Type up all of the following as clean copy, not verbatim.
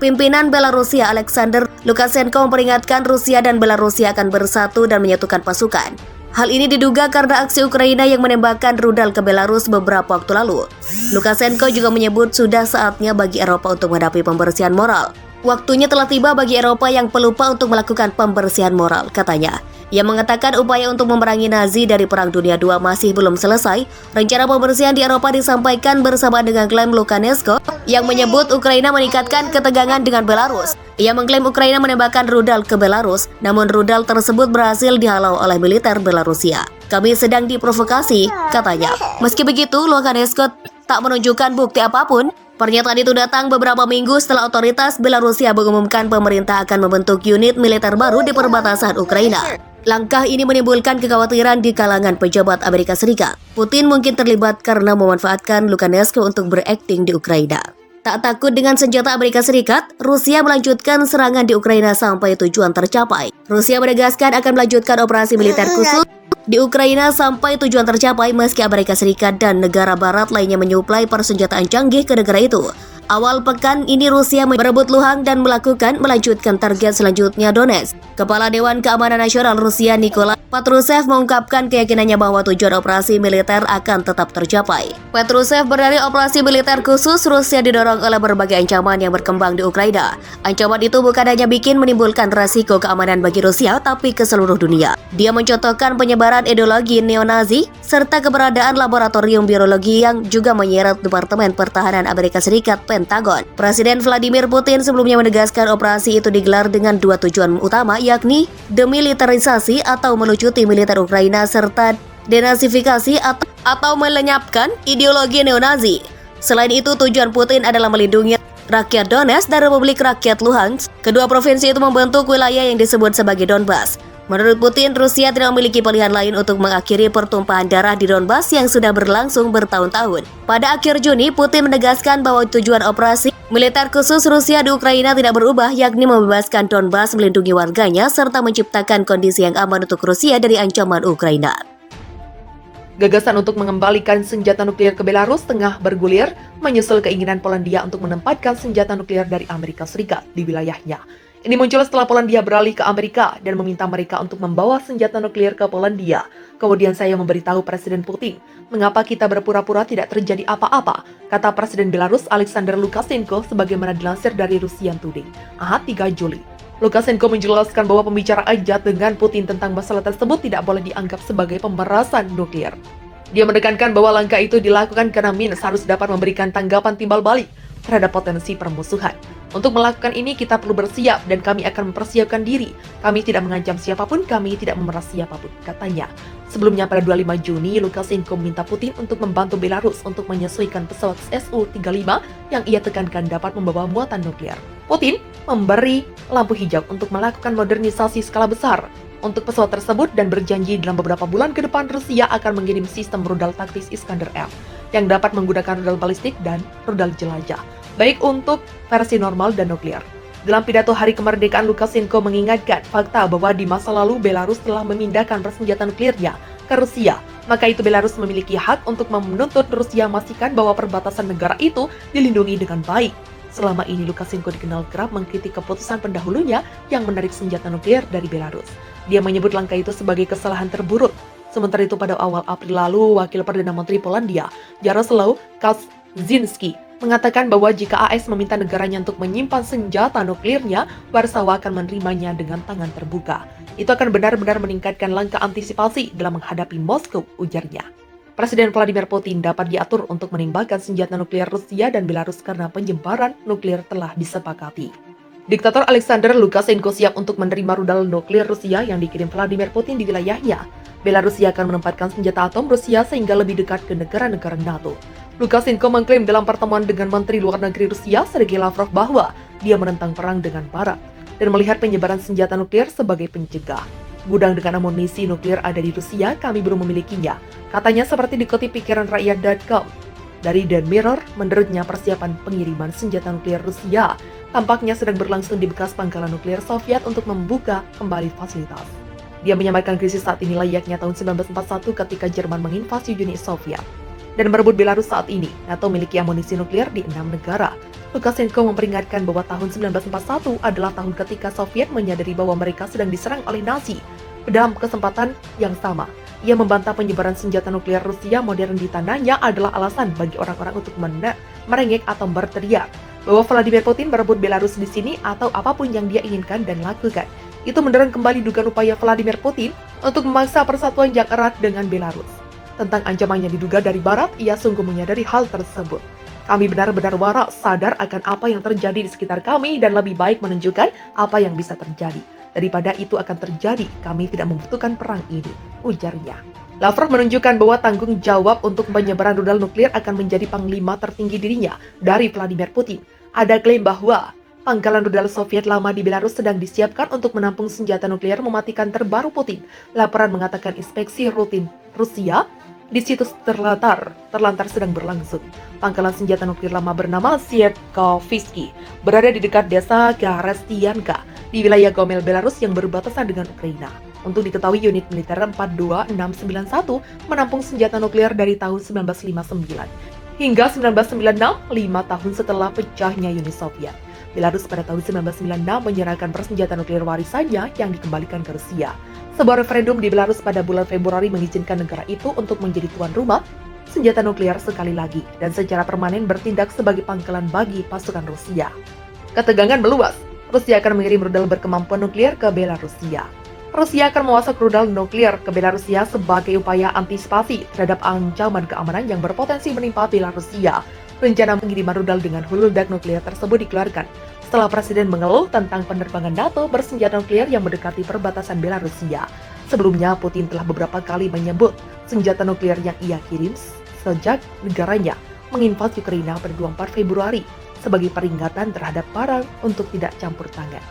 Pimpinan Belarusia Alexander Lukashenko memperingatkan Rusia dan Belarusia akan bersatu dan menyatukan pasukan. Hal ini diduga karena aksi Ukraina yang menembakkan rudal ke Belarus beberapa waktu lalu. Lukashenko juga menyebut sudah saatnya bagi Eropa untuk menghadapi pembersihan moral. Waktunya telah tiba bagi Eropa yang pelupa untuk melakukan pembersihan moral, katanya. Ia mengatakan upaya untuk memerangi Nazi dari Perang Dunia II masih belum selesai. Rencana pembersihan di Eropa disampaikan bersama dengan klaim Lukashenko yang menyebut Ukraina meningkatkan ketegangan dengan Belarus. Ia mengklaim Ukraina menembakkan rudal ke Belarus, namun rudal tersebut berhasil dihalau oleh militer Belarusia. Kami sedang diprovokasi, katanya. Meski begitu, Lukashenko tak menunjukkan bukti apapun. Pernyataan itu datang beberapa minggu setelah otoritas Belarusia mengumumkan pemerintah akan membentuk unit militer baru di perbatasan Ukraina. Langkah ini menimbulkan kekhawatiran di kalangan pejabat Amerika Serikat. Putin mungkin terlibat karena memanfaatkan Lukashenko untuk berakting di Ukraina. Tak takut dengan senjata Amerika Serikat, Rusia melanjutkan serangan di Ukraina sampai tujuan tercapai. Rusia menegaskan akan melanjutkan operasi militer khusus di Ukraina sampai tujuan tercapai meski Amerika Serikat dan negara barat lainnya menyuplai persenjataan canggih ke negara itu. Awal pekan ini Rusia merebut Luhansk dan melanjutkan target selanjutnya Donetsk. Kepala Dewan Keamanan Nasional Rusia Nikolai Patrushev mengungkapkan keyakinannya bahwa tujuan operasi militer akan tetap tercapai. Patrushev berdalih operasi militer khusus Rusia didorong oleh berbagai ancaman yang berkembang di Ukraina. Ancaman itu bukan hanya menimbulkan resiko keamanan bagi Rusia, tapi ke seluruh dunia. Dia mencontohkan penyebaran ideologi neo-Nazi serta keberadaan laboratorium biologi yang juga menyeret Departemen Pertahanan Amerika Serikat Pentagon. Presiden Vladimir Putin sebelumnya menegaskan operasi itu digelar dengan dua tujuan utama, yakni demilitarisasi atau melucuti militer Ukraina serta denazifikasi atau melenyapkan ideologi neo-Nazi. Selain itu, tujuan Putin adalah melindungi rakyat Donetsk dan Republik Rakyat Luhansk. Kedua provinsi itu membentuk wilayah yang disebut sebagai Donbas. Menurut Putin, Rusia tidak memiliki pilihan lain untuk mengakhiri pertumpahan darah di Donbas yang sudah berlangsung bertahun-tahun. Pada akhir Juni, Putin menegaskan bahwa tujuan operasi militer khusus Rusia di Ukraina tidak berubah, yakni membebaskan Donbas, melindungi warganya, serta menciptakan kondisi yang aman untuk Rusia dari ancaman Ukraina. Gagasan untuk mengembalikan senjata nuklir ke Belarus tengah bergulir, menyusul keinginan Polandia untuk menempatkan senjata nuklir dari Amerika Serikat di wilayahnya. Ini muncul setelah Polandia beralih ke Amerika dan meminta mereka untuk membawa senjata nuklir ke Polandia. Kemudian saya memberitahu Presiden Putin, mengapa kita berpura-pura tidak terjadi apa-apa, kata Presiden Belarus Alexander Lukashenko sebagaimana dilansir dari Russian Today, Ahad 3 Juli. Lukashenko menjelaskan bahwa pembicaraan dengan Putin tentang masalah tersebut tidak boleh dianggap sebagai pemerasan nuklir. Dia menekankan bahwa langkah itu dilakukan karena Minsk harus dapat memberikan tanggapan timbal balik terhadap potensi permusuhan. Untuk melakukan ini kita perlu bersiap dan kami akan mempersiapkan diri. Kami tidak mengancam siapapun, kami tidak memeras siapapun, katanya. Sebelumnya pada 25 Juni, Lukashenko meminta Putin untuk membantu Belarus untuk menyesuaikan pesawat Su-35 yang ia tekankan dapat membawa muatan nuklir. Putin memberi lampu hijau untuk melakukan modernisasi skala besar untuk pesawat tersebut dan berjanji dalam beberapa bulan ke depan Rusia akan mengirim sistem rudal taktis Iskander-M yang dapat menggunakan rudal balistik dan rudal jelajah, baik untuk versi normal dan nuklir. Dalam pidato Hari Kemerdekaan, Lukashenko mengingatkan fakta bahwa di masa lalu Belarus telah memindahkan persenjataan nuklirnya ke Rusia. Maka itu Belarus memiliki hak untuk menuntut Rusia memastikan bahwa perbatasan negara itu dilindungi dengan baik. Selama ini Lukashenko dikenal kerap mengkritik keputusan pendahulunya yang menarik senjata nuklir dari Belarus. Dia menyebut langkah itu sebagai kesalahan terburuk. Sementara itu pada awal April lalu, Wakil Perdana Menteri Polandia, Jaroslaw Kaczynski, mengatakan bahwa jika AS meminta negaranya untuk menyimpan senjata nuklirnya, Warsawa akan menerimanya dengan tangan terbuka. Itu akan benar-benar meningkatkan langkah antisipasi dalam menghadapi Moskow, ujarnya. Presiden Vladimir Putin dapat diatur untuk menembakkan senjata nuklir Rusia dan Belarus karena penyebaran nuklir telah disepakati. Diktator Alexander Lukashenko siap untuk menerima rudal nuklir Rusia yang dikirim Vladimir Putin di wilayahnya. Belarusia akan menempatkan senjata atom Rusia sehingga lebih dekat ke negara-negara NATO. Lukashenko mengklaim dalam pertemuan dengan Menteri Luar Negeri Rusia Sergei Lavrov bahwa dia menentang perang dengan Barat dan melihat penyebaran senjata nuklir sebagai pencegah. Gudang dengan amunisi nuklir ada di Rusia, kami belum memilikinya, katanya seperti dikutip pikiranrakyat.com. Dari The Mirror, menurutnya persiapan pengiriman senjata nuklir Rusia tampaknya sedang berlangsung di bekas pangkalan nuklir Soviet untuk membuka kembali fasilitas. Dia menyampaikan krisis saat ini layaknya tahun 1941 ketika Jerman menginvasi Uni Soviet. dan merebut Belarus saat ini. NATO memiliki amunisi nuklir di 6 negara. Lukashenko memperingatkan bahwa tahun 1941 adalah tahun ketika Soviet menyadari bahwa mereka sedang diserang oleh Nazi. Dalam kesempatan yang sama, ia membantah penyebaran senjata nuklir Rusia modern di tanahnya adalah alasan bagi orang-orang untuk merengek atau berteriak bahwa Vladimir Putin merebut Belarus di sini atau apapun yang dia inginkan dan lakukan. Itu mendorong kembali dugaan upaya Vladimir Putin untuk memaksa persatuan yang erat dengan Belarus. Tentang ancaman yang diduga dari Barat, ia sungguh menyadari hal tersebut. Kami benar-benar waras sadar akan apa yang terjadi di sekitar kami dan lebih baik menunjukkan apa yang bisa terjadi. Daripada itu akan terjadi, kami tidak membutuhkan perang ini, ujarnya. Lavrov menunjukkan bahwa tanggung jawab untuk penyebaran rudal nuklir akan menjadi panglima tertinggi dirinya dari Vladimir Putin. Ada klaim bahwa pangkalan rudal Soviet lama di Belarus sedang disiapkan untuk menampung senjata nuklir mematikan terbaru Putin. Laporan mengatakan inspeksi rutin Rusia di situs terlantar sedang berlangsung. Pangkalan senjata nuklir lama bernama Sierkovsky berada di dekat desa Garestianka di wilayah Gomel, Belarus yang berbatasan dengan Ukraina. Untuk diketahui, unit militer 42691 menampung senjata nuklir dari tahun 1959 hingga 1996, 5 tahun setelah pecahnya Uni Soviet. Belarus pada tahun 1996 menyerahkan persenjataan nuklir warisannya yang dikembalikan ke Rusia. Sebuah referendum di Belarus pada bulan Februari mengizinkan negara itu untuk menjadi tuan rumah senjata nuklir sekali lagi dan secara permanen bertindak sebagai pangkalan bagi pasukan Rusia. Ketegangan meluas. Rusia akan mengirim rudal berkemampuan nuklir ke Belarusia. Rusia akan memasok rudal nuklir ke Belarusia sebagai upaya antisipasi terhadap ancaman keamanan yang berpotensi menimpa Belarusia. Rencana pengiriman rudal dengan hulu ledak nuklir tersebut dikeluarkan setelah Presiden mengeluh tentang penerbangan NATO bersenjata nuklir yang mendekati perbatasan Belarusia. Sebelumnya, Putin telah beberapa kali menyebut senjata nuklir yang ia kirim sejak negaranya menginvasi Ukraina pada 24 Februari sebagai peringatan terhadap perang untuk tidak campur tangan.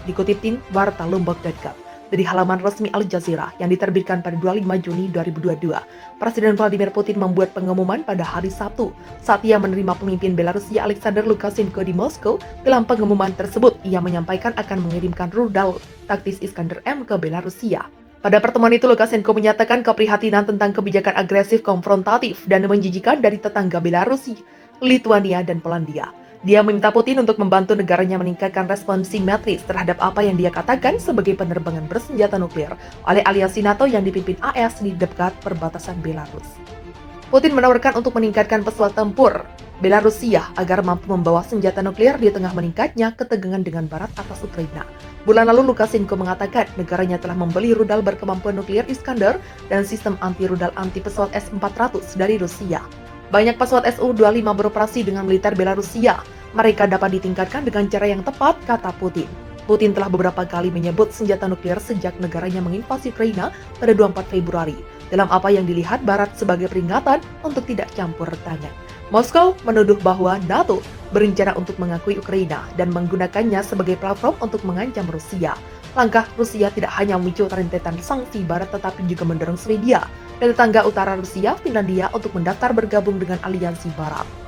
Dikutip tim wartalombok.com dari halaman resmi Al Jazeera yang diterbitkan pada 25 Juni 2022, Presiden Vladimir Putin membuat pengumuman pada hari Sabtu saat ia menerima pemimpin Belarusia Alexander Lukashenko di Moskow. Dalam pengumuman tersebut, ia menyampaikan akan mengirimkan rudal taktis Iskander M ke Belarusia. Pada pertemuan itu, Lukashenko menyatakan keprihatinan tentang kebijakan agresif, konfrontatif, dan menjijikan dari tetangga Belarusia, Lituania, dan Polandia. Dia meminta Putin untuk membantu negaranya meningkatkan respon simetris terhadap apa yang dia katakan sebagai penerbangan bersenjata nuklir oleh aliansi NATO yang dipimpin AS di dekat perbatasan Belarus. Putin menawarkan untuk meningkatkan pesawat tempur Belarusia agar mampu membawa senjata nuklir di tengah meningkatnya ketegangan dengan Barat atas Ukraina. Bulan lalu, Lukashenko mengatakan negaranya telah membeli rudal berkemampuan nuklir Iskander dan sistem anti-rudal anti-pesawat S-400 dari Rusia. Banyak pesawat Su-25 beroperasi dengan militer Belarusia. Mereka dapat ditingkatkan dengan cara yang tepat, kata Putin. Putin telah beberapa kali menyebut senjata nuklir sejak negaranya menginvasi Ukraina pada 24 Februari, dalam apa yang dilihat Barat sebagai peringatan untuk tidak campur tangan. Moskow menuduh bahwa NATO berencana untuk mengakui Ukraina dan menggunakannya sebagai platform untuk mengancam Rusia. Langkah Rusia tidak hanya memicu rentetan sanksi Barat tetapi juga mendorong Swedia dan tetangga utara Rusia, Finlandia, untuk mendaftar bergabung dengan aliansi Barat.